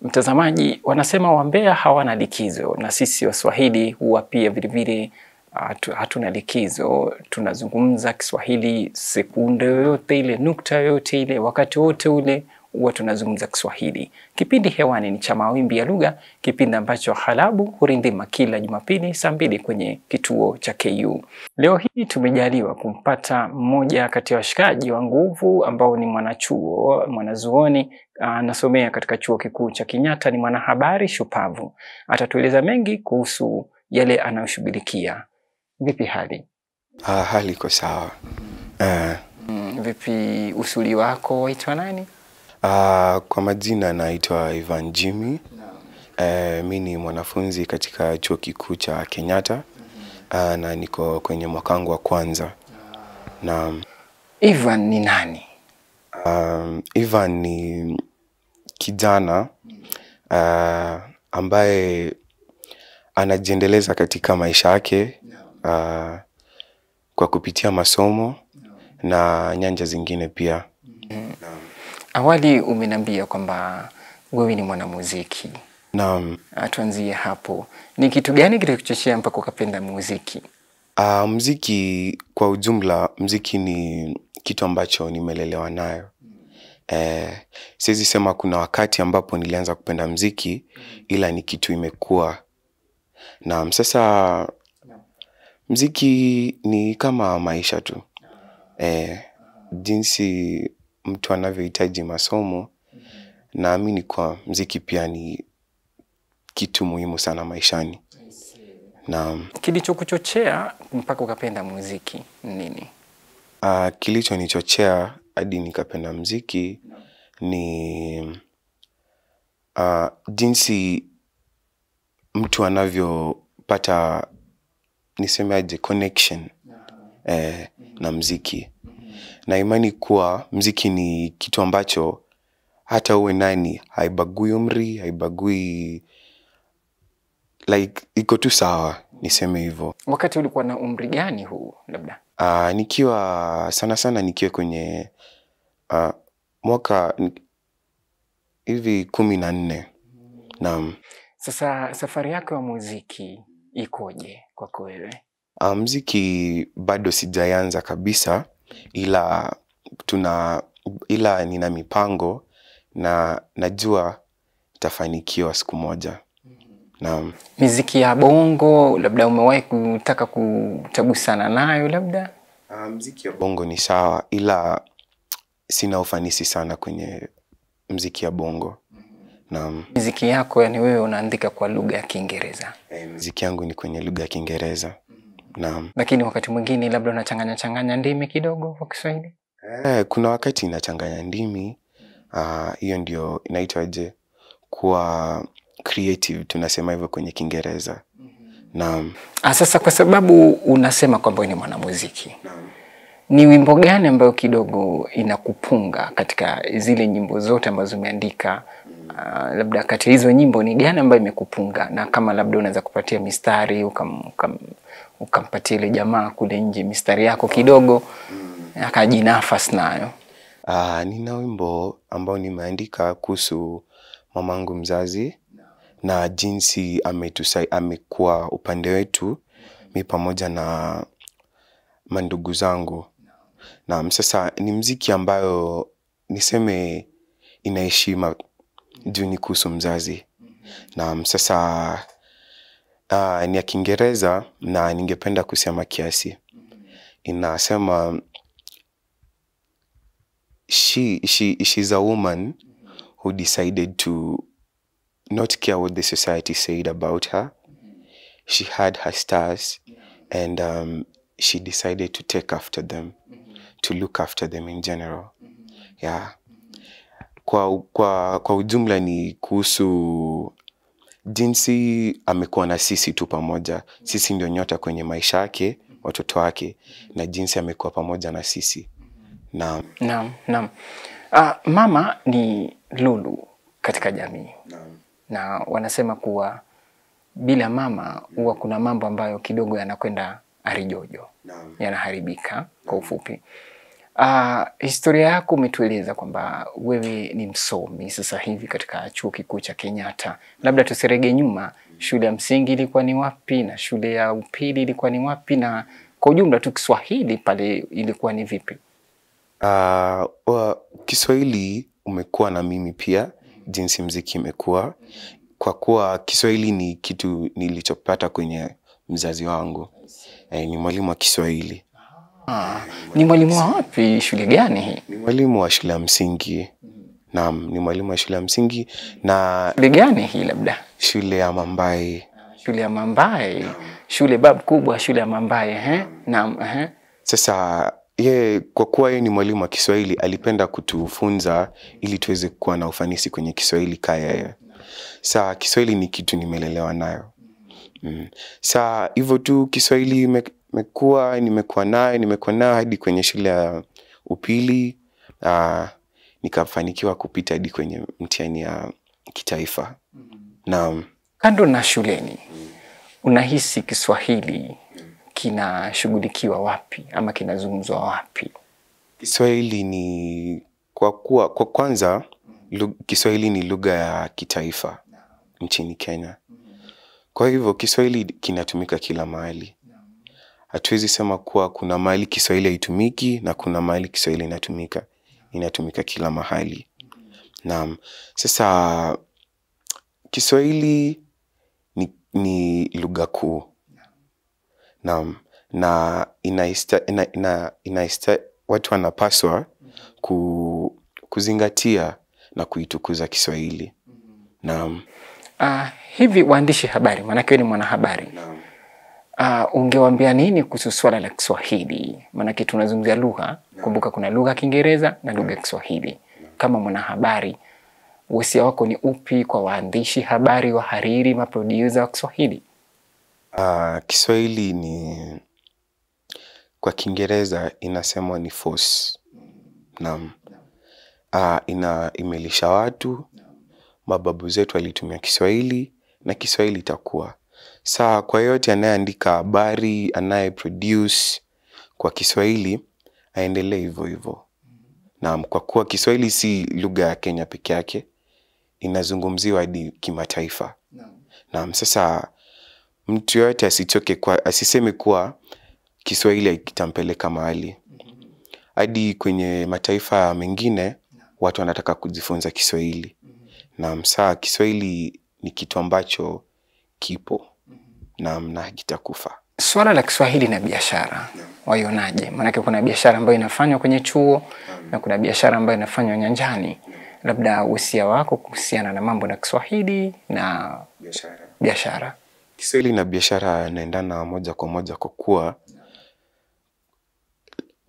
Mtazamaji, wanasema wambea hawana likizo, na sisi Waswahili huwa pia vile hatuna likizo. Tunazungumza Kiswahili sekunde yoyote ile, nukta yoyote ile, wakati wote ule huwa tunazungumza Kiswahili. Kipindi hewani ni cha Mawimbi ya Lugha, kipindi ambacho halabu hurindima kila Jumapili saa 2 kwenye kituo cha KU. Leo hii tumejaliwa kumpata mmoja kati ya washikaji wa nguvu ambao ni mwanachuo, mwanazuoni, anasomea katika chuo kikuu cha Kenyatta, ni mwanahabari shupavu. Atatueleza mengi kuhusu yale anayoshughulikia. Vipi hali? Hali iko sawa. Vipi usuli wako, waitwa nani? Kwa majina naitwa Ivan Jimmy. Mimi ni mwanafunzi katika chuo kikuu cha Kenyatta. Na niko kwenye mwaka wangu wa kwanza. Na Ivan ni nani? Ivan ni kijana ambaye anajiendeleza katika maisha yake kwa kupitia masomo na nyanja zingine pia. Awali umeniambia kwamba wewe ni mwanamuziki. Naam. Tuanzie hapo. Ni kitu gani kilikuchochea mpaka ukapenda muziki? Muziki kwa ujumla, muziki ni kitu ambacho nimelelewa nayo. Siwezi sema kuna wakati ambapo nilianza kupenda muziki, ila ni kitu imekuwa. Naam, sasa muziki ni kama maisha tu. Jinsi mtu anavyohitaji masomo, naamini kwa muziki pia ni kitu muhimu sana maishani. Naam. Kilichokuchochea mpaka ukapenda muziki nini? Kilichonichochea hadi nikapenda muziki ni jinsi mtu anavyopata, nisemaje, connection na muziki. Na imani kuwa muziki ni kitu ambacho hata uwe nani, haibagui umri, haibagui, like iko tu sawa, niseme hivyo. Wakati ulikuwa na umri gani huu labda? Nikiwa sana nikiwa kwenye mwaka hivi 14. Naam. Sasa safari yako ya muziki ikoje kwako wewe? Muziki bado sijaanza kabisa, ila nina mipango na najua nitafanikiwa siku moja. Naam. Muziki ya bongo labda umewahi kutaka kutagusana nayo labda? Muziki ya bongo ni sawa, ila sina ufanisi sana kwenye muziki ya bongo. Naam. Muziki yako yani wewe unaandika kwa lugha ya Kiingereza? Muziki yangu ni kwenye lugha ya Kiingereza. Naam. Lakini wakati mwingine labda unachanganya ndimi kidogo kwa Kiswahili? Kuna wakati inachanganya ndimi. Hiyo ndio inaitwaje, kuwa creative, tunasema hivyo kwenye Kiingereza. Naam. Sasa kwa sababu unasema kwamba ni mwanamuziki. Naam. Ni wimbo gani ambayo kidogo inakupunga katika zile nyimbo zote ambazo umeandika? Labda kati hizo nyimbo ni gani ambayo imekupunga, na kama labda unaweza kupatia mistari ukampatia ile jamaa kule nje mistari yako kidogo akajinafasi nayo? Nina wimbo ambao nimeandika kuhusu mamangu mzazi na jinsi amekuwa upande wetu, mimi pamoja na mandugu zangu. Na sasa ni muziki ambayo niseme inaheshima juu ni kuhusu mzazi. Na sasa ni ya Kiingereza na ningependa kusema kiasi. Inasema she's a woman who decided to not care what the society said about her. She had her stars and she decided to take after them, to look after them in general. Yeah. Kwa ujumla ni kuhusu jinsi amekuwa na sisi tu pamoja. Sisi ndio nyota kwenye maisha yake, watoto wake, na jinsi amekuwa pamoja na sisi. Naam. Naam. Mama ni lulu katika jamii. Naam. Na wanasema kuwa bila mama huwa kuna mambo ambayo kidogo yanakwenda arijojo. Naam. Yanaharibika kwa ufupi. Historia yako umetueleza kwamba wewe ni msomi sasa hivi katika chuo kikuu cha Kenyatta. Labda tusirege nyuma, shule ya msingi ilikuwa ni wapi na shule ya upili ilikuwa ni wapi, na kwa ujumla tu Kiswahili pale ilikuwa ni vipi? Kiswahili umekuwa na mimi pia, jinsi mziki imekuwa. Kwa kuwa Kiswahili ni kitu nilichopata kwenye mzazi wangu. Ni mwalimu wa Kiswahili. Ni mwalimu wa wapi? Shule gani hii? Ni mwalimu wa shule ya msingi. Naam, ni mwalimu wa shule ya msingi. Na shule gani hii labda? Shule ya Mambaye. Shule ya Mambaye. Shule bab kubwa, shule ya Mambaye, Naam, Sasa kwa kuwa yeye ni mwalimu wa Kiswahili, alipenda kutufunza ili tuweze kuwa na ufanisi kwenye Kiswahili kaya. Sasa Kiswahili ni kitu nimelelewa nayo. Sasa hivyo tu Kiswahili nimekuwa nayo hadi kwenye shule ya upili. Nikafanikiwa kupita hadi kwenye mtihani ya kitaifa. Naam. Kando na shuleni, unahisi Kiswahili kinashughulikiwa wapi ama kinazungumzwa wapi? Kiswahili ni kwa kwanza Kiswahili ni lugha ya kitaifa nchini Kenya. Kwa hivyo Kiswahili kinatumika kila mahali. Hatuwezi sema kuwa kuna mahali Kiswahili haitumiki na kuna mahali Kiswahili inatumika. Inatumika kila mahali. Naam. Sasa Kiswahili ni lugha kuu. Naam. Na watu wanapaswa kuzingatia na kuitukuza Kiswahili. Naam. Hivi waandishi habari, maanake wewe ni mwanahabari. Naam. Ungewaambia nini kuhusu swala la Kiswahili? Maanake tunazungumzia lugha, kumbuka kuna lugha ya Kiingereza na lugha ya Kiswahili. Kama mwanahabari, wasia wako ni upi kwa waandishi habari, wahariri, maproducer wa Kiswahili? Kiswahili ni kwa Kiingereza inasemwa ni force. Naam. Imelisha watu, mababu zetu walitumia Kiswahili na Kiswahili itakuwa. Sasa kwa yote anayeandika habari, anayeproduce kwa Kiswahili, aendelee hivyo hivyo. Naam, kwa kuwa Kiswahili si lugha ya Kenya peke yake, inazungumziwa hadi kimataifa. Naam, sasa mtu yote asiseme kuwa Kiswahili kitampeleka mahali. Hadi kwenye mataifa mengine watu wanataka kujifunza Kiswahili. Naam, sasa Kiswahili ni kitu ambacho kipo. Naam, na kitakufa. Swala la Kiswahili na biashara, waionaje? Maanake kuna biashara ambayo inafanywa kwenye chuo na kuna biashara ambayo inafanywa nyanjani. Labda usia wako kuhusiana na mambo na Kiswahili na biashara. Kiswahili na biashara yanaendana moja kwa moja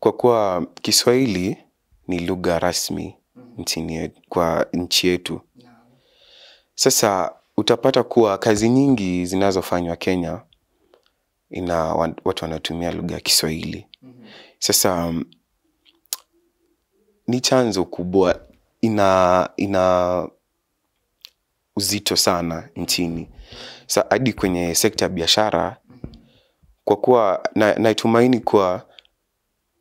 kwa kuwa Kiswahili ni lugha rasmi kwa nchi yetu. Sasa utapata kuwa kazi nyingi zinazofanywa Kenya watu wanatumia lugha ya Kiswahili. Sasa ni chanzo kubwa, ina uzito sana nchini. Sasa hadi kwenye sekta ya biashara, kwa kuwa naitumaini kuwa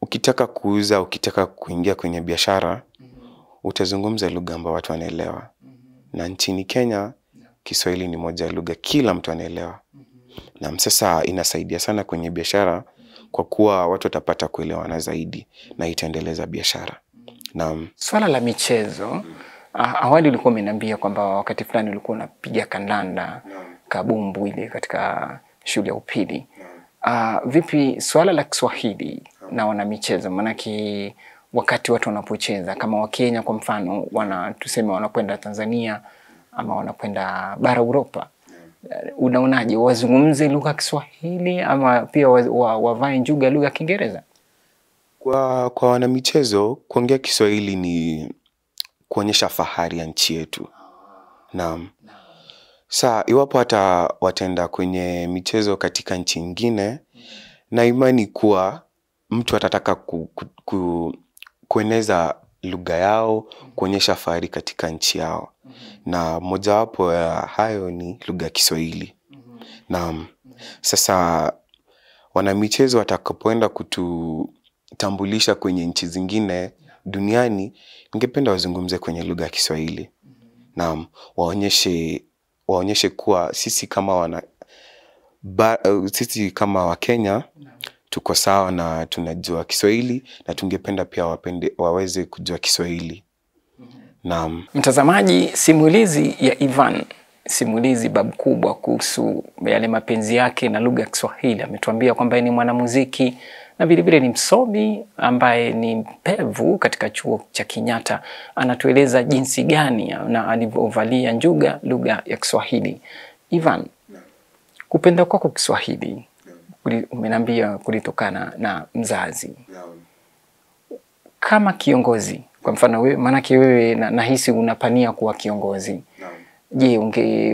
ukitaka kuuza, ukitaka kuingia kwenye biashara, utazungumza lugha ambayo watu wanaelewa. Na nchini Kenya Kiswahili ni moja ya lugha kila mtu anaelewa. Na sasa inasaidia sana kwenye biashara kwa kuwa watu watapata kuelewana zaidi na itaendeleza biashara. Naam. Swala la michezo, awali ulikuwa umeniambia kwamba wakati fulani ulikuwa unapiga kandanda, kabumbu ile katika shule ya upili. Vipi swala la Kiswahili na wana michezo? Maanake wakati watu wanapocheza kama Wakenya kwa mfano, tuseme wanakwenda Tanzania ama wanakwenda bara Europa, unaonaje, wazungumze lugha ya Kiswahili ama pia wavae njuga lugha ya Kiingereza? Kwa wana michezo, kuongea Kiswahili ni kuonyesha fahari ya nchi yetu. Naam. Sasa iwapo hata wataenda kwenye michezo katika nchi nyingine, na imani kuwa mtu atataka kueneza lugha yao, kuonyesha fahari katika nchi yao. Na mojawapo ya hayo ni lugha ya Kiswahili. Naam. Sasa wanamichezo watakapoenda tambulisha kwenye nchi zingine duniani, ningependa wazungumze kwenye lugha ya Kiswahili. Naam, waonyeshe kuwa sisi kama sisi kama Wakenya tuko sawa na tunajua Kiswahili, na tungependa pia waweze kujua Kiswahili. Naam. Mtazamaji, simulizi ya Ivan, simulizi babu kubwa kuhusu yale mapenzi yake na lugha ya Kiswahili. Ametuambia kwamba ni mwanamuziki na vile vile ni msomi ambaye ni mpevu katika chuo cha Kenyatta. Anatueleza jinsi gani na alivyovalia njuga lugha ya Kiswahili. Ivan, kupenda kwako Kiswahili umeniambia kulitokana na mzazi. Kama kiongozi, kwa mfano wewe, maanake wewe nahisi unapania kuwa kiongozi. Je,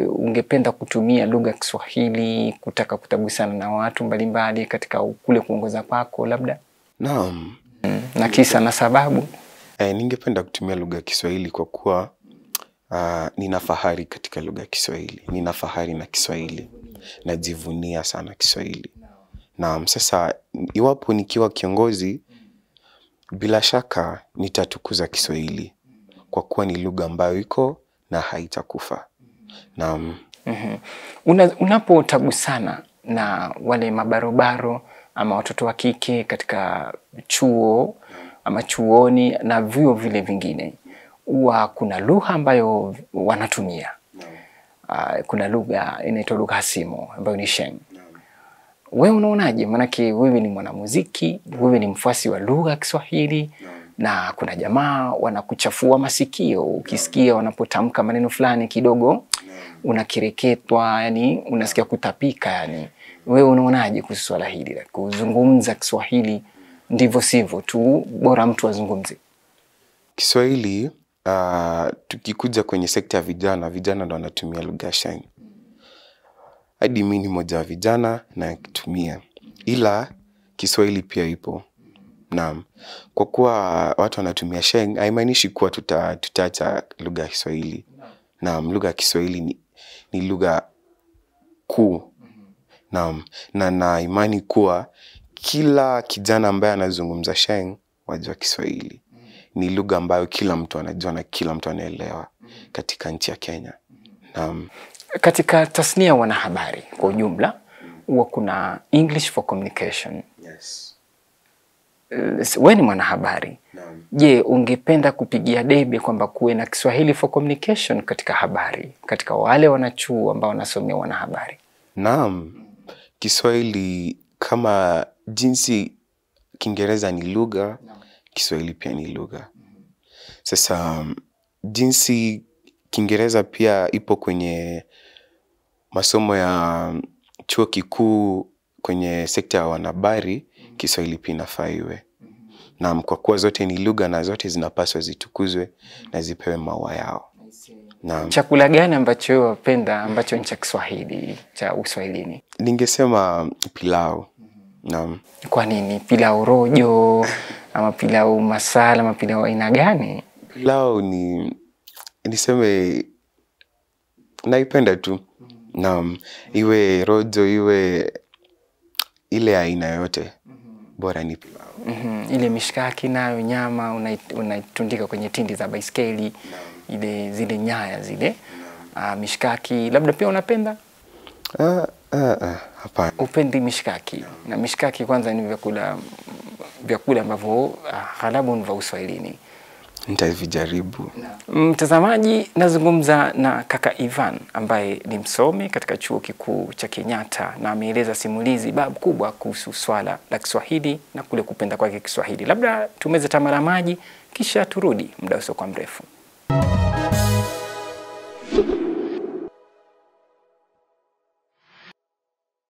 ungependa kutumia lugha ya Kiswahili kutaka kutagusana na watu mbalimbali katika kule kuongoza kwako labda? Naam. Na kisa na sababu? Ningependa kutumia lugha ya Kiswahili kwa kuwa nina fahari katika lugha ya Kiswahili. Nina fahari na Kiswahili. Najivunia sana Kiswahili. Naam, sasa iwapo nikiwa kiongozi, bila shaka nitatukuza Kiswahili kwa kuwa ni lugha ambayo iko na haitakufa. Naam. Unapotagusana na wale mabarobaro ama watoto wa kike katika chuo ama chuoni na vyuo vile vingine, huwa kuna lugha ambayo wanatumia. Kuna lugha inaitwa lugha hasimu ambayo ni sheng. Wewe unaonaje? Maanake wewe ni mwanamuziki, wewe ni mfuasi wa lugha ya Kiswahili, na kuna jamaa wanakuchafua masikio ukisikia wanapotamka maneno fulani kidogo unakireketwa, yani unasikia kutapika yani. Wewe unaonaje kuhusu swala hili la kuzungumza Kiswahili ndivyo sivyo tu, bora mtu azungumze Kiswahili? Tukikuja kwenye sekta ya vijana ndo wanatumia lugha sheng. Hadi mimi ni mmoja wa vijana na kutumia, ila Kiswahili pia ipo. Naam. Kwa kuwa watu wanatumia sheng, haimaanishi kuwa tutaacha lugha ya Kiswahili. Naam, lugha ya Kiswahili ni lugha kuu. Naam, na imani kuwa kila kijana ambaye anazungumza sheng wajua Kiswahili. Ni lugha ambayo kila mtu anajua na kila mtu anaelewa katika nchi ya Kenya. Naam. Katika tasnia wanahabari kwa ujumla huwa kuna English for communication. Yes. Wewe ni mwanahabari. Je, ungependa kupigia debe kwamba kuwe na Kiswahili for communication katika habari, katika wale wanachuo ambao wanasomea wanahabari? Naam. Kiswahili kama jinsi Kiingereza ni lugha, Kiswahili pia ni lugha. Sasa jinsi Kiingereza pia ipo kwenye masomo ya chuo kikuu kwenye sekta ya wanahabari, Kiswahili pia inafaa iwe. Naam, kwa kuwa zote ni lugha na zote zinapaswa zitukuzwe na zipewe maua yao. Naam. Chakula gani ambacho wewe wapenda ambacho ni cha Kiswahili, cha Uswahilini? Ningesema pilau. Naam. Kwa nini? Pilau rojo ama pilau masala ama pilau aina gani? Pilau niseme naipenda tu. Naam, iwe rojo, iwe ile aina yote, bora ni pilau. Ile mishkaki nayo nyama unaitundika kwenye tindi za baiskeli, zile nyaya zile. Mishkaki labda pia unapenda? Hapana. Upendi mishkaki? Na mishkaki kwanza ni vyakula ambavyo halabu ni vya Uswahilini. Nitavijaribu. Mtazamaji, nazungumza na kaka Ivan ambaye ni msomi katika chuo kikuu cha Kenyatta, na ameeleza simulizi babu kubwa kuhusu swala la Kiswahili na kule kupenda kwake Kiswahili. Labda tumeze tamara maji kisha turudi muda usio mrefu.